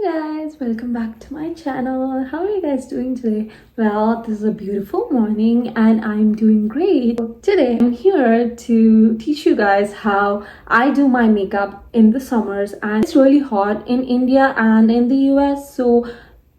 Guys, welcome back to my channel. How are you guys doing today? Well, this is a beautiful morning and I'm doing great. Today I'm here to teach you guys how I do my makeup in the summers, and it's really hot in India and in the US, so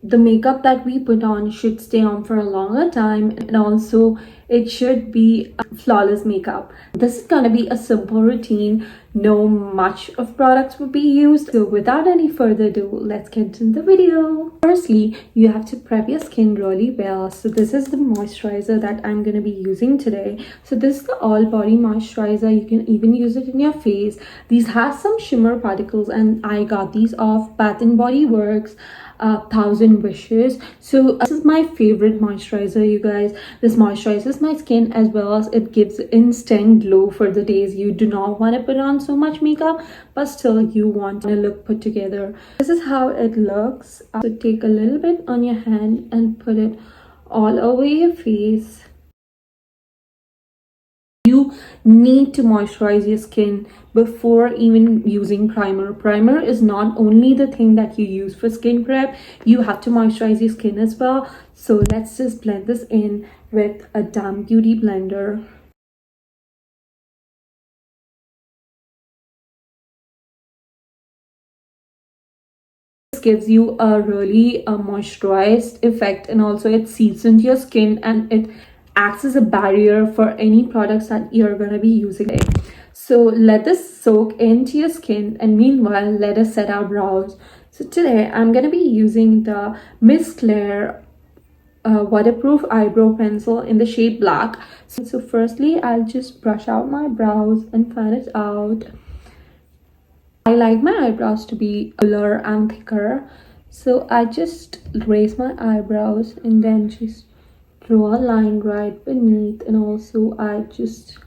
the makeup that we put on should stay on for a longer time, and also it should be a flawless makeup. This is gonna be a simple routine, no much of products will be used. So without any further ado, let's get into the video. Firstly, you have to prep your skin really well. So this is the moisturizer that I'm gonna be using today. So this is the all body moisturizer. You can even use it in your face. These have some shimmer particles and I got these off Bath and Body Works. 1000 wishes. So this is my favorite moisturizer, you guys. This moisturizes my skin as well as it gives instant glow for the days you do not want to put on so much makeup but still you want to look put together. This is how it looks. So take a little bit on your hand and put it all over your face. You need to moisturize your skin before even using primer. Primer is not only the thing that you use for skin prep, you have to moisturize your skin as well. So let's just blend this in with a damp beauty blender. This gives you a really moisturized effect, and also it seeps into your skin and it acts as a barrier for any products that you're going to be using. So let this soak into your skin, and meanwhile let us set our brows. So today I'm going to be using the Miss Claire waterproof eyebrow pencil in the shade black. So firstly I'll just brush out my brows and fan it out. I like my eyebrows to be fuller and thicker, so I just raise my eyebrows and then just draw a line right beneath, and also I just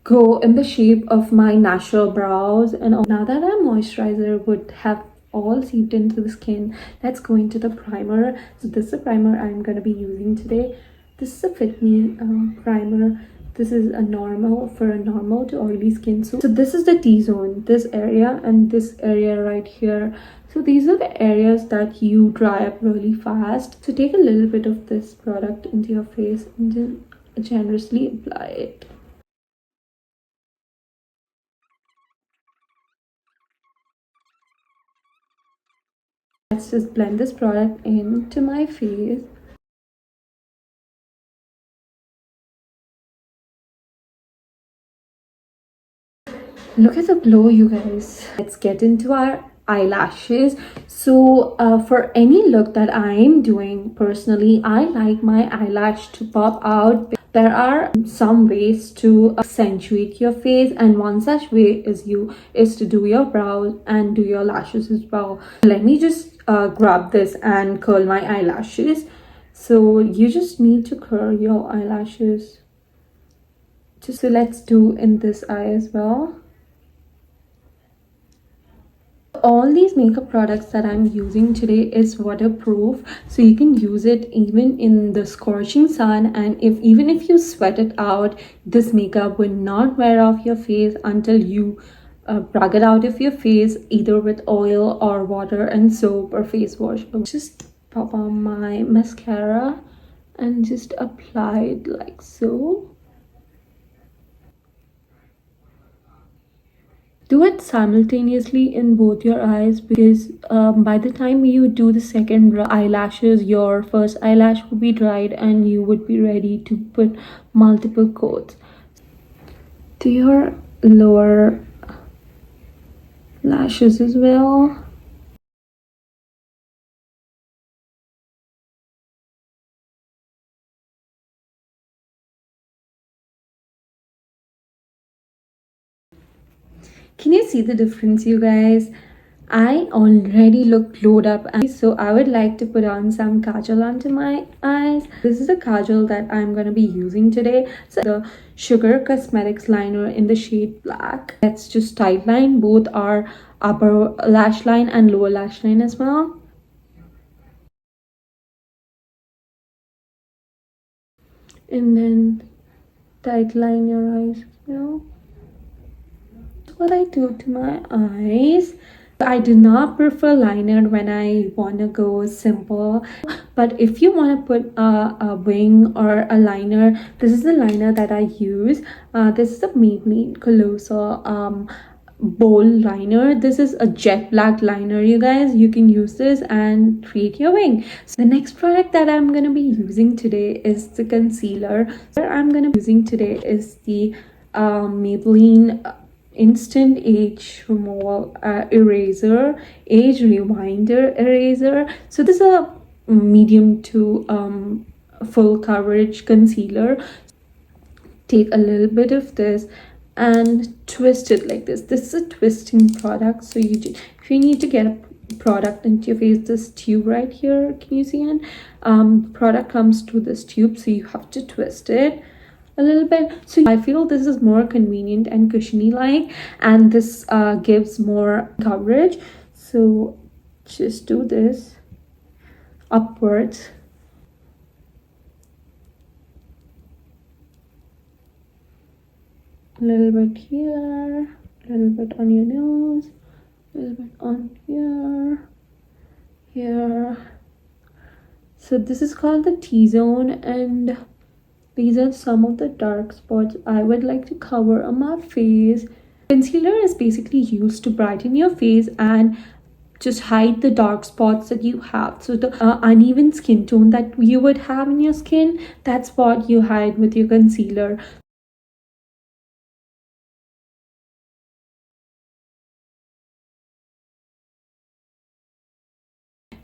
go in the shape of my natural brows. And now that our moisturizer would have all seeped into the skin, let's go into the primer. So this is the primer I'm going to be using today. This is a Fit Me primer. This is a normal to oily skin. So this is the T-zone, this area and this area right here. So these are the areas that you dry up really fast. So take a little bit of this product into your face and then generously apply it. Let's just blend this product into my face. Look at the glow, you guys. Let's get into our eyelashes. So for any look that I'm doing, personally I like my eyelash to pop out. There are some ways to accentuate your face, and one such way is to do your brows and do your lashes as well. Let me just grab this and curl my eyelashes. So you just need to curl your eyelashes. So let's do in this eye as well. All these makeup products that I'm using today is waterproof, so you can use it even in the scorching sun, and even if you sweat it out, this makeup will not wear off your face until you rub it out of your face either with oil or water and soap or face wash. Just pop on my mascara and just apply it like so. Do it simultaneously in both your eyes, because by the time you do the second eyelashes, your first eyelash will be dried and you would be ready to put multiple coats. Do your lower lashes as well. Can you see the difference, you guys? I already look glowed up, and so I would like to put on some kajal onto my eyes. This is a kajal that I'm going to be using today. So the Sugar Cosmetics liner in the shade black. Let's just tight line both our upper lash line and lower lash line as well. And then tight line your eyes as well. What I do to my eyes, I do not prefer liner when I want to go simple, but if you want to put a wing or a liner, this is the liner that I use. This is the Maybelline Colossal bold liner. This is a jet black liner, you guys. You can use this and create your wing. So the next product that I'm going to be using today is the concealer. What I'm going to be using today is the Maybelline Instant Age Removal Eraser, Age Rewinder Eraser. So this is a medium to full coverage concealer. Take a little bit of this and twist it like this. This is a twisting product, so if you need to get a product into your face, this tube right here, can you see it? Product comes to this tube, so you have to twist it a little bit. So I feel this is more convenient and cushiony like, and this gives more coverage. So just do this upwards. A little bit here, a little bit on your nose, a little bit on here. So this is called the T-zone, and these are some of the dark spots I would like to cover on my face. Concealer is basically used to brighten your face and just hide the dark spots that you have. So the uneven skin tone that you would have in your skin, that's what you hide with your concealer.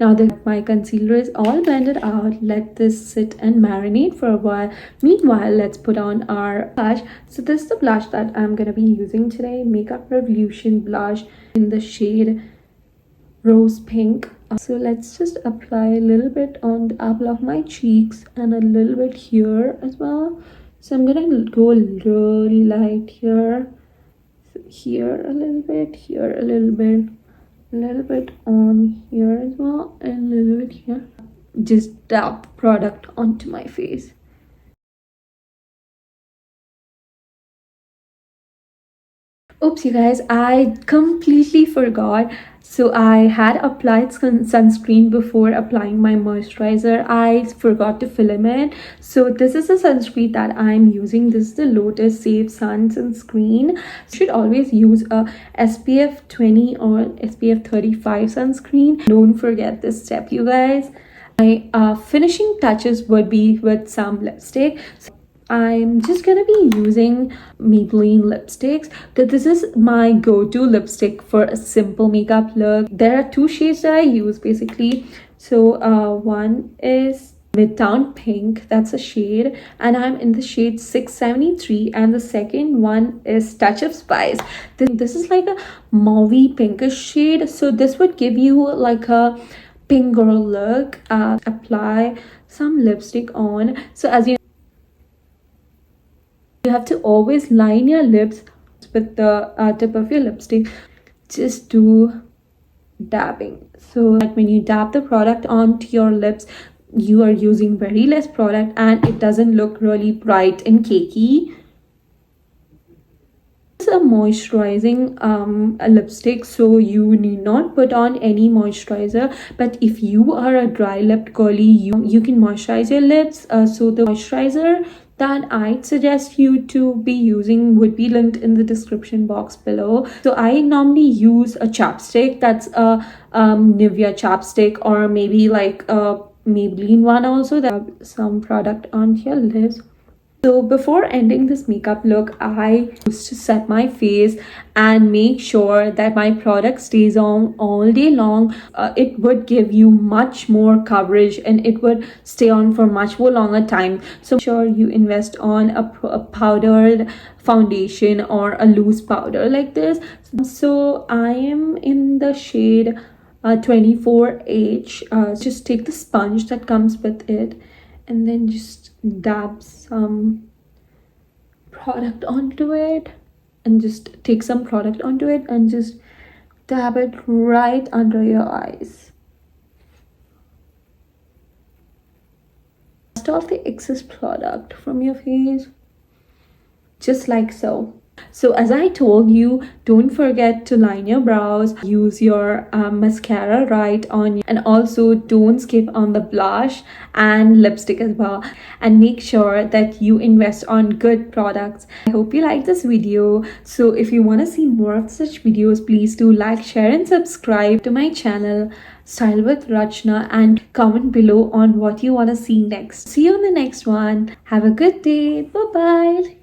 Now that my concealer is all blended out, let this sit and marinate for a while. Meanwhile, let's put on our blush. So this is the blush that I'm going to be using today. Makeup Revolution blush in the shade Rose Pink. So let's just apply a little bit on the apple of my cheeks and a little bit here as well. So I'm going to go really light here. So here a little bit, here a little bit. A little bit on here as well, and a little bit here. Just dab product onto my face. Oops, you guys, I completely forgot. So I had applied sunscreen before applying my moisturizer. I forgot to film it. So this is the sunscreen that I'm using. This is the Lotus Safe Sun sunscreen. You should always use a SPF 20 or SPF 35 sunscreen. Don't forget this step, you guys. My finishing touches would be with some lipstick. So I'm just gonna be using Maybelline lipsticks. This is my go-to lipstick for a simple makeup look. There are two shades that I use basically. So one is Midtown Pink, that's a shade, and I'm in the shade 673, and the second one is Touch of Spice. This is like a mauvey pinkish shade, so this would give you like a pink girl look. Apply some lipstick on. So as you have to always line your lips with the tip of your lipstick. Just do dabbing, so that when you dab the product onto your lips, you are using very less product and it doesn't look really bright and cakey. It's a moisturizing a lipstick, so you need not put on any moisturizer. But if you are a dry lipped girly, you can moisturize your lips. So the moisturizer that I'd suggest you to be using would be linked in the description box below. So I normally use a chapstick, that's a Nivea chapstick, or maybe like a Maybelline one also. That some product on your lips. So before ending this makeup look, I used to set my face and make sure that my product stays on all day long. It would give you much more coverage and it would stay on for much more longer time. So make sure you invest on a powdered foundation or a loose powder like this. So I am in the shade 24H. Just take the sponge that comes with it and then just dab some product onto it, and just take some product onto it and just dab it right under your eyes. Dust off the excess product from your face, just like so. So as I told you, don't forget to line your brows, use your mascara right on, and also don't skip on the blush and lipstick as well. And make sure that you invest on good products. I hope you like this video. So if you want to see more of such videos, please do like, share and subscribe to my channel Style with Rachna, and comment below on what you want to see next. See you on the next one. Have a good day. Bye bye.